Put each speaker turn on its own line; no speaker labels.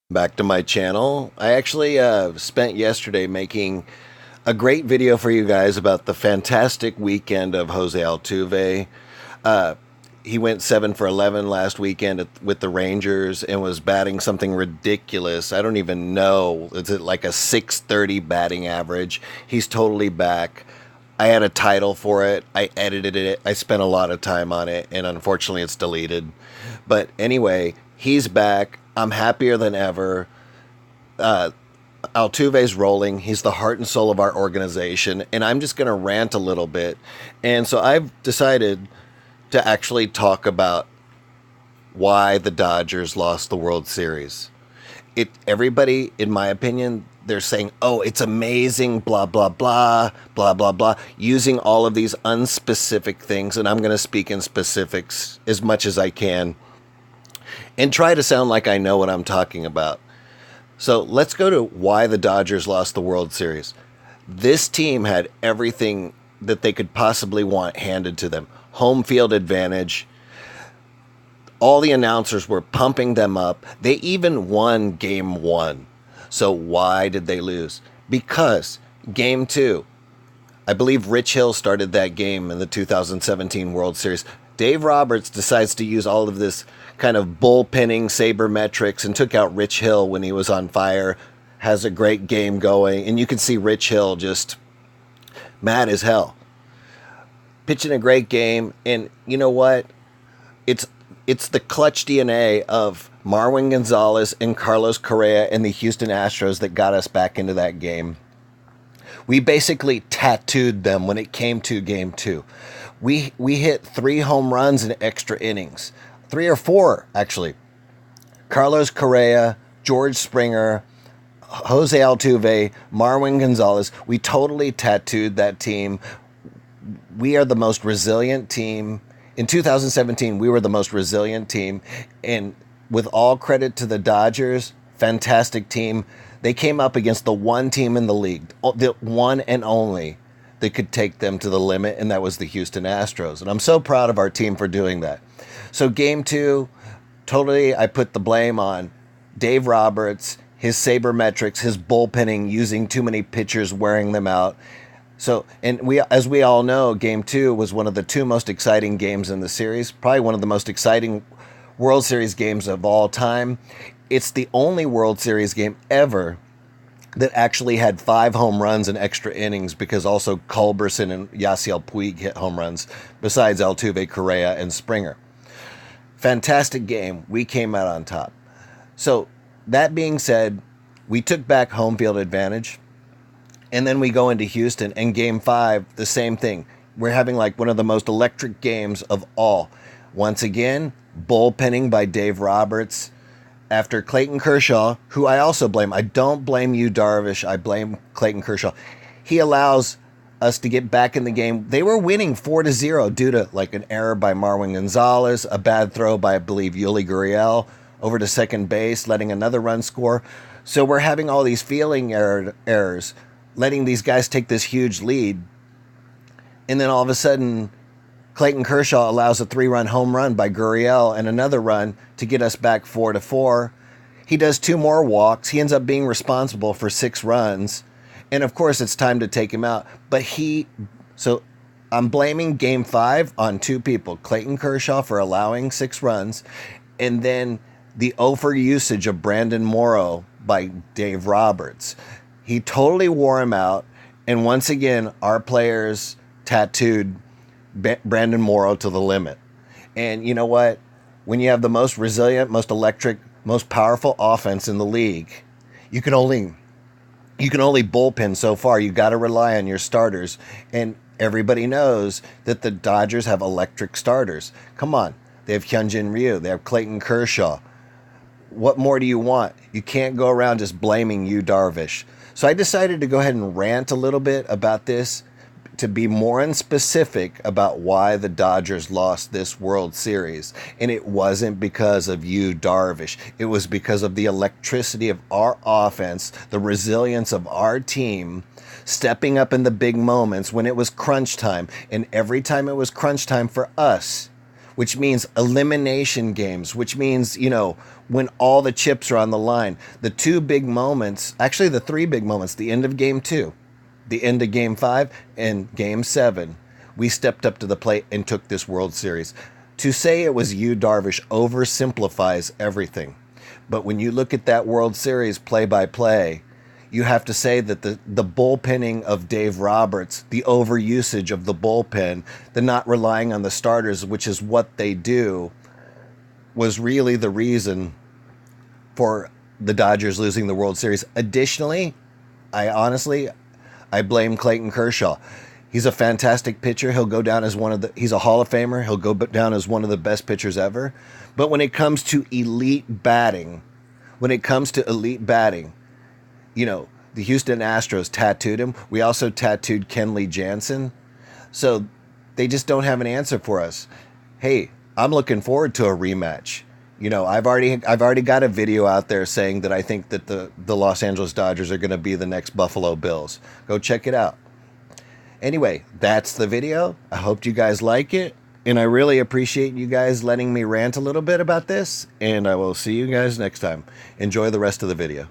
Back to my channel. I actually spent yesterday making a great video for you guys about the fantastic weekend of Jose Altuve. Uh, he went 7 for 11 last weekend with the Rangers and was batting something ridiculous. I don't even know. Is it like a 630 batting average? He's totally back. I had a title for it. I edited it. I spent a lot of time on it, and unfortunately, it's deleted. But anyway, he's back. I'm happier than ever. Uh, Altuve's rolling. He's the heart and soul of our organization, and I'm just going to rant a little bit. And so I've decided to actually talk about why the Dodgers lost the World Series. Everybody, in my opinion, they're saying, "Oh, it's amazing," blah blah blah, blah blah blah, using all of these unspecific things, and I'm going to speak in specifics as much as I can and try to sound like I know what I'm talking about. So let's go to why the Dodgers lost the World Series. This team had everything that they could possibly want handed to them. Home field advantage. All the announcers were pumping them up. They even won game one. So why did they lose? Because game two, I believe Rich Hill started that game in the 2017 World Series. Dave Roberts decides to use all of this kind of bullpenning sabermetrics and took out Rich Hill when he was on fire. Has a great game going, and you can see Rich Hill just mad as hell, pitching a great game. And you know what? It's it's the clutch DNA of Marwin Gonzalez and Carlos Correa and the Houston Astros that got us back into that game. We basically tattooed them when it came to game two. We hit 3 home runs in extra innings, 3 or 4 actually. Carlos Correa, George Springer, Jose Altuve, Marwin Gonzalez. We totally tattooed that team. We are the most resilient team. In 2017, we were the most resilient team. And with all credit to the Dodgers, fantastic team. They came up against the one team in the league, the one and only that could take them to the limit, and that was the Houston Astros. And I'm so proud of our team for doing that. So game two, totally I put the blame on Dave Roberts, his sabermetrics, his bullpenning, using too many pitchers, wearing them out. So, and as we all know, game two was one of the 2 most exciting games in the series, probably one of the most exciting World Series games of all time. It's the only World Series game ever that actually had 5 home runs in extra innings, because also Culberson and Yasiel Puig hit home runs, besides Altuve, Correa, and Springer. Fantastic game. We came out on top. So, that being said, we took back home field advantage. And then we go into Houston, and game 5, the same thing. We're having like one of the most electric games of all. Once again, bullpenning by Dave Roberts after Clayton Kershaw, who I also blame. I don't blame you, Darvish. I blame Clayton Kershaw. He allows us to get back in the game. They were winning 4-0 due to like an error by Marwin Gonzalez, a bad throw by, I believe, Yuli Gurriel over to second base, letting another run score. So we're having all these fielding errors, letting these guys take this huge lead. And then all of a sudden, Clayton Kershaw allows a 3-run home run by Gurriel and another run to get us back 4-4. He does 2 more walks. He ends up being responsible for 6 runs. And of course, it's time to take him out. So I'm blaming game 5 on 2 people. Clayton Kershaw for allowing 6 runs, and then the over usage of Brandon Morrow by Dave Roberts. He totally wore him out. And once again, our players tattooed Brandon Morrow to the limit. And you know what? When you have the most resilient, most electric, most powerful offense in the league, you can only bullpen so far. You got to rely on your starters. And everybody knows that the Dodgers have electric starters. Come on. They have Hyunjin Ryu. They have Clayton Kershaw. What more do you want? You can't go around just blaming you, Darvish. So I decided to go ahead and rant a little bit about this, to be more unspecific about why the Dodgers lost this World Series. And it wasn't because of you, Darvish. It was because of the electricity of our offense, the resilience of our team, stepping up in the big moments when it was crunch time. And every time it was crunch time for us, which means elimination games, which means, when all the chips are on the line. The two big moments, actually the three big moments, the end of game 2, the end of game 5, and game 7, we stepped up to the plate and took this World Series. To say it was you, Darvish, oversimplifies everything. But when you look at that World Series play by play, you have to say that the bullpenning of Dave Roberts, the overusage of the bullpen, the not relying on the starters, which is what they do, was really the reason for the Dodgers losing the World Series. Additionally, I blame Clayton Kershaw. He's a fantastic pitcher. He'll go down as he's a Hall of Famer. He'll go down as one of the best pitchers ever. But when it comes to elite batting, the Houston Astros tattooed him. We also tattooed Kenley Jansen. So they just don't have an answer for us. Hey, I'm looking forward to a rematch. I've already got a video out there saying that I think that the Los Angeles Dodgers are going to be the next Buffalo Bills. Go check it out. Anyway, that's the video. I hope you guys like it. And I really appreciate you guys letting me rant a little bit about this. And I will see you guys next time. Enjoy the rest of the video.